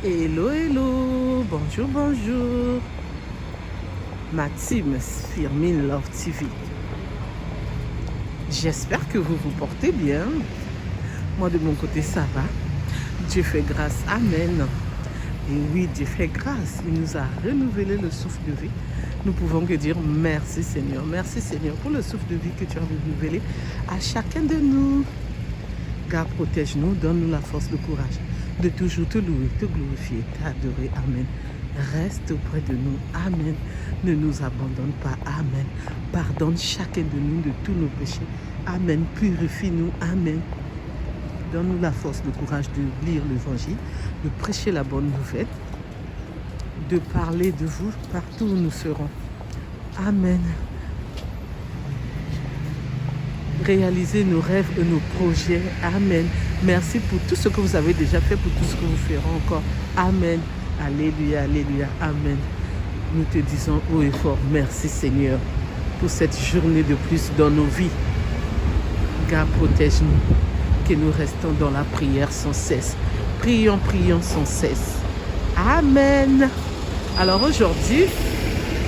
Hello, hello, bonjour, bonjour. Ma team Firmin Love TV. J'espère que vous vous portez bien. Moi, de mon côté, ça va. Dieu fait grâce. Amen. Et oui, Dieu fait grâce. Il nous a renouvelé le souffle de vie. Nous pouvons que dire merci Seigneur. Merci Seigneur pour le souffle de vie que tu as renouvelé à chacun de nous. Garde, protège-nous, donne-nous la force, le courage de toujours te louer, te glorifier, t'adorer. Amen. Reste auprès de nous. Amen. Ne nous abandonne pas. Amen. Pardonne chacun de nous de tous nos péchés. Amen. Purifie-nous. Amen. Donne-nous la force, le courage de lire l'évangile, de prêcher la bonne nouvelle, de parler de vous partout où nous serons. Amen. Réaliser nos rêves et nos projets. Amen. Merci pour tout ce que vous avez déjà fait, pour tout ce que vous ferez encore. Amen. Alléluia, alléluia, amen. Nous te disons haut et fort, merci Seigneur pour cette journée de plus dans nos vies. Garde, protège-nous, que nous restons dans la prière sans cesse. Prions, prions sans cesse. Amen. Alors aujourd'hui,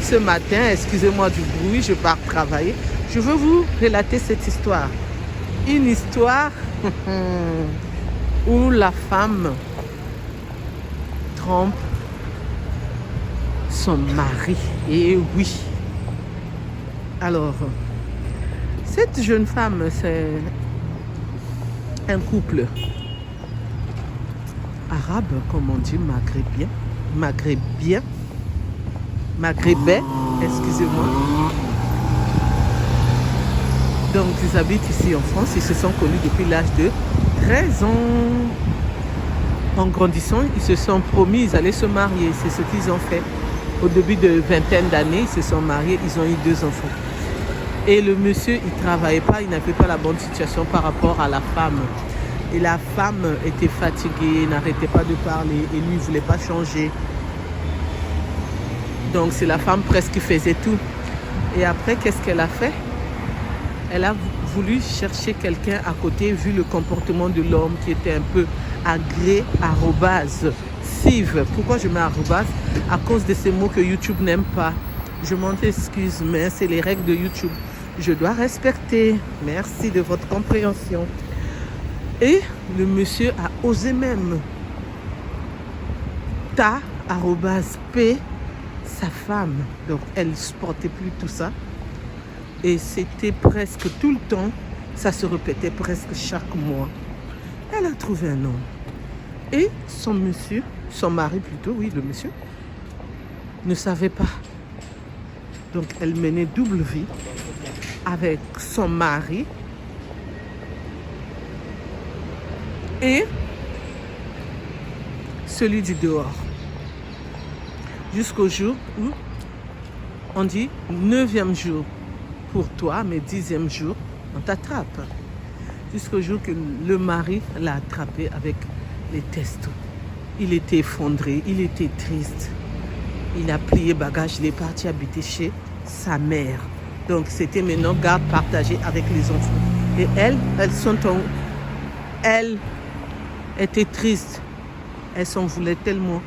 ce matin, excusez-moi du bruit, je pars travailler. Je veux vous relater cette histoire. Une histoire où la femme trompe son mari. Et oui. Alors, cette jeune femme, c'est un couple arabe, comme on dit, maghrébin, excusez-moi. Donc, ils habitent ici en France. Ils se sont connus depuis l'âge de 13 ans. En grandissant, ils se sont promis, ils allaient se marier. C'est ce qu'ils ont fait. Au début de vingtaine d'années, ils se sont mariés. Ils ont eu 2 enfants. Et le monsieur, il ne travaillait pas. Il n'avait pas la bonne situation par rapport à la femme. Et la femme était fatiguée, n'arrêtait pas de parler. Et lui, il ne voulait pas changer. Donc, c'est la femme presque qui faisait tout. Et après, qu'est-ce qu'elle a fait? Elle a voulu chercher quelqu'un à côté, vu le comportement de l'homme qui était un peu agré, arrobase, cive. Pourquoi je mets arrobase? À cause de ces mots que YouTube n'aime pas. Je m'en excuse, mais c'est les règles de YouTube. Je dois respecter. Merci de votre compréhension. Et le monsieur a osé même arrobase, P, sa femme. Donc elle ne supportait plus tout ça. Et c'était presque tout le temps, ça se répétait presque chaque mois. Elle a trouvé un homme. Et son mari plutôt, oui, le monsieur, ne savait pas. Donc elle menait double vie avec son mari. Et celui du dehors. Jusqu'au jour où on dit 9e jour. Pour toi, mais 10e jour, on t'attrape. Jusqu'au jour que le mari l'a attrapé avec les testos. Il était effondré, il était triste. Il a plié bagage, il est parti habiter chez sa mère. Donc c'était maintenant garde partagée avec les enfants. Et elle était triste. Elle s'en voulait tellement.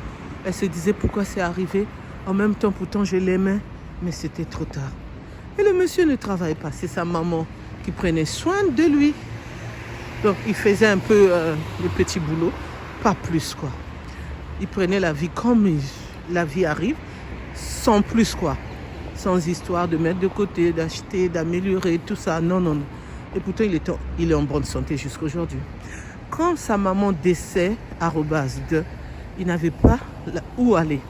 Elle se disait pourquoi c'est arrivé. En même temps, pourtant, je l'aimais, mais c'était trop tard. Et le monsieur ne travaillait pas. C'est sa maman qui prenait soin de lui. Donc, il faisait un peu le petit boulot. Pas plus, quoi. Il prenait la vie comme la vie arrive. Sans plus, quoi. Sans histoire de mettre de côté, d'acheter, d'améliorer, tout ça. Non, non, non. Et pourtant, il est en bonne santé jusqu'à aujourd'hui. Quand sa maman décède, il n'avait pas où aller.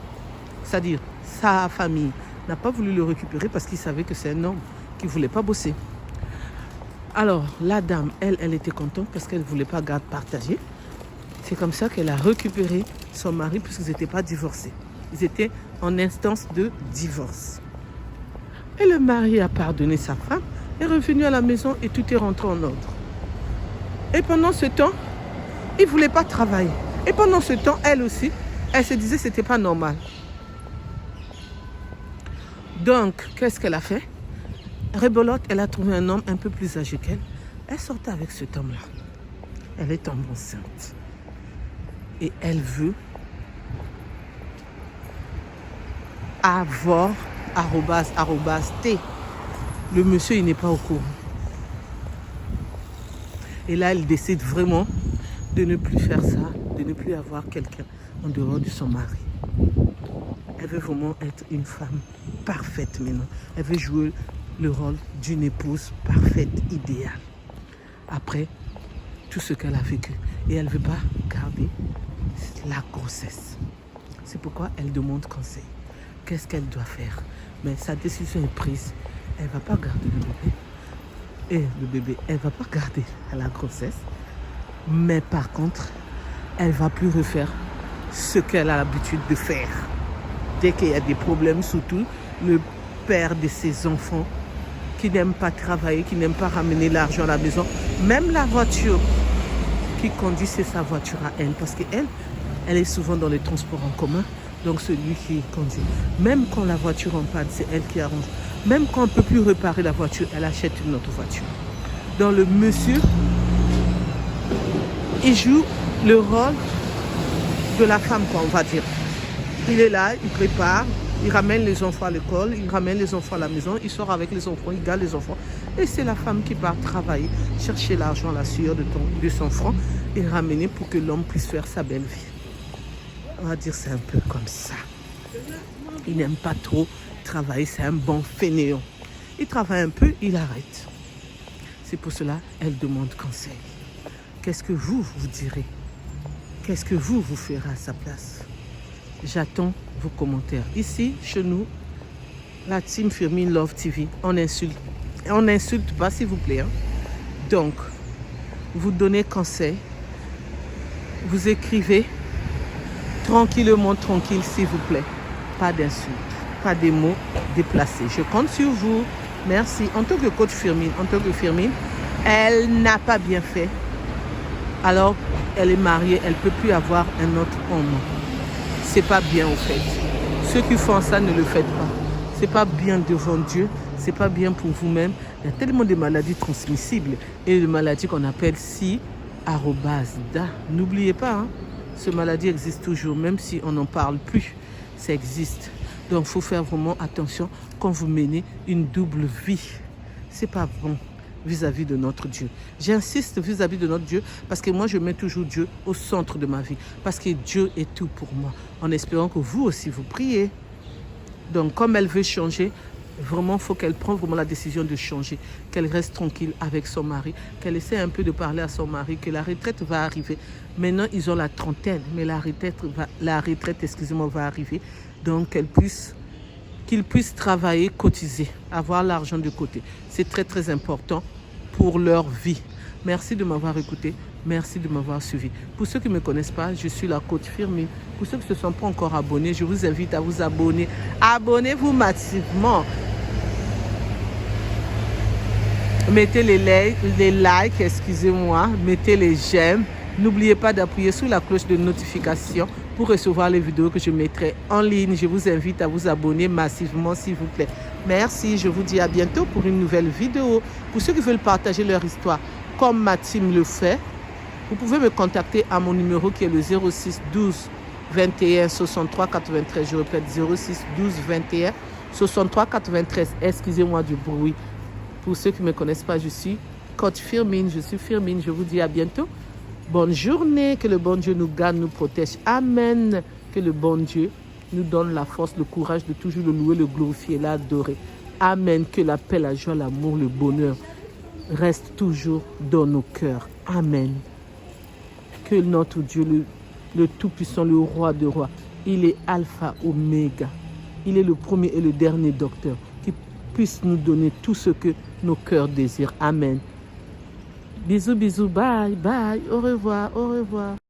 C'est-à-dire, sa famille n'a pas voulu le récupérer parce qu'il savait que c'est un homme qui ne voulait pas bosser. Alors, la dame, elle était contente parce qu'elle ne voulait pas garde partagée. C'est comme ça qu'elle a récupéré son mari puisqu'ils n'étaient pas divorcés. Ils étaient en instance de divorce. Et le mari a pardonné sa femme, est revenu à la maison et tout est rentré en ordre. Et pendant ce temps, il ne voulait pas travailler. Et pendant ce temps, elle aussi, elle se disait que ce n'était pas normal. Donc, qu'est-ce qu'elle a fait? Rebolote, elle a trouvé un homme un peu plus âgé qu'elle. Elle sortait avec cet homme-là. Elle est enceinte. Et elle veut Avor, T. Le monsieur, il n'est pas au courant. Et là, elle décide vraiment de ne plus faire ça, de ne plus avoir quelqu'un en dehors de son mari. Elle veut vraiment être une femme parfaite maintenant. Elle veut jouer le rôle d'une épouse parfaite, idéale. Après tout ce qu'elle a vécu. Et elle ne veut pas garder la grossesse. C'est pourquoi elle demande conseil. Qu'est-ce qu'elle doit faire? Mais sa décision est prise. Elle ne va pas garder le bébé. Et le bébé, elle ne va pas garder la grossesse. Mais par contre, elle ne va plus refaire ce qu'elle a l'habitude de faire. Dès qu'il y a des problèmes, surtout le père de ses enfants qui n'aime pas travailler, qui n'aime pas ramener l'argent à la maison, même la voiture qui conduit, c'est sa voiture à elle. Parce qu'elle, elle est souvent dans les transports en commun, donc celui qui conduit. Même quand la voiture en panne, c'est elle qui arrange. Même quand on ne peut plus réparer la voiture, elle achète une autre voiture. Donc le monsieur, il joue le rôle de la femme, quoi, on va dire. Il est là, il prépare, il ramène les enfants à l'école, il ramène les enfants à la maison, il sort avec les enfants, il garde les enfants. Et c'est la femme qui part travailler, chercher l'argent à la sueur de 200 francs et ramener pour que l'homme puisse faire sa belle vie. On va dire c'est un peu comme ça. Il n'aime pas trop travailler, c'est un bon fainéant. Il travaille un peu, il arrête. C'est pour cela elle demande conseil. Qu'est-ce que vous direz? Qu'est-ce que vous ferez à sa place? J'attends vos commentaires. Ici, chez nous, la team Firmin Love TV, on insulte. On n'insulte pas, s'il vous plaît. Hein. Donc, vous donnez conseil. Vous écrivez tranquillement, tranquille, s'il vous plaît. Pas d'insultes, pas des mots déplacés. Je compte sur vous. Merci. En tant que coach Firmin, elle n'a pas bien fait. Alors, elle est mariée, elle ne peut plus avoir un autre homme. C'est pas bien au fait. Ceux qui font ça, ne le faites pas. C'est pas bien devant Dieu, c'est pas bien pour vous-même. Il y a tellement de maladies transmissibles et de maladies qu'on appelle SI-DA. N'oubliez pas, hein, ce maladie existe toujours, même si on n'en parle plus, ça existe. Donc, il faut faire vraiment attention quand vous menez une double vie. C'est pas bon vis-à-vis de notre Dieu. J'insiste vis-à-vis de notre Dieu parce que moi, je mets toujours Dieu au centre de ma vie. Parce que Dieu est tout pour moi. En espérant que vous aussi, vous priez. Donc, comme elle veut changer, vraiment, il faut qu'elle prenne vraiment la décision de changer. Qu'elle reste tranquille avec son mari. Qu'elle essaie un peu de parler à son mari. Que la retraite va arriver. Maintenant, ils ont la trentaine. Mais la retraite, va arriver. Donc, qu'ils puissent travailler, cotiser, avoir l'argent de côté. C'est très, très important pour leur vie. Merci de m'avoir écouté. Merci de m'avoir suivi. Pour ceux qui ne me connaissent pas, je suis la coach Firmin. Pour ceux qui ne se sont pas encore abonnés, je vous invite à vous abonner. Abonnez-vous massivement. Mettez les likes, excusez-moi. Mettez les j'aime. N'oubliez pas d'appuyer sur la cloche de notification pour recevoir les vidéos que je mettrai en ligne. Je vous invite à vous abonner massivement, s'il vous plaît. Merci, je vous dis à bientôt pour une nouvelle vidéo. Pour ceux qui veulent partager leur histoire, comme ma team le fait, vous pouvez me contacter à mon numéro qui est le 06 12 21 63 93. Je répète, 06 12 21 63 93. Excusez-moi du bruit. Pour ceux qui ne me connaissent pas, je suis coach Firmin. Je suis Firmin. Je vous dis à bientôt. Bonne journée, que le bon Dieu nous garde, nous protège. Amen. Que le bon Dieu nous donne la force, le courage de toujours le louer, le glorifier, l'adorer. Amen. Que la paix, la joie, l'amour, le bonheur reste toujours dans nos cœurs. Amen. Que notre Dieu, le Tout-Puissant, le Roi de Rois, il est Alpha, Oméga. Il est le premier et le dernier docteur qui puisse nous donner tout ce que nos cœurs désirent. Amen. Bisous, bisous, bye, bye, au revoir, au revoir.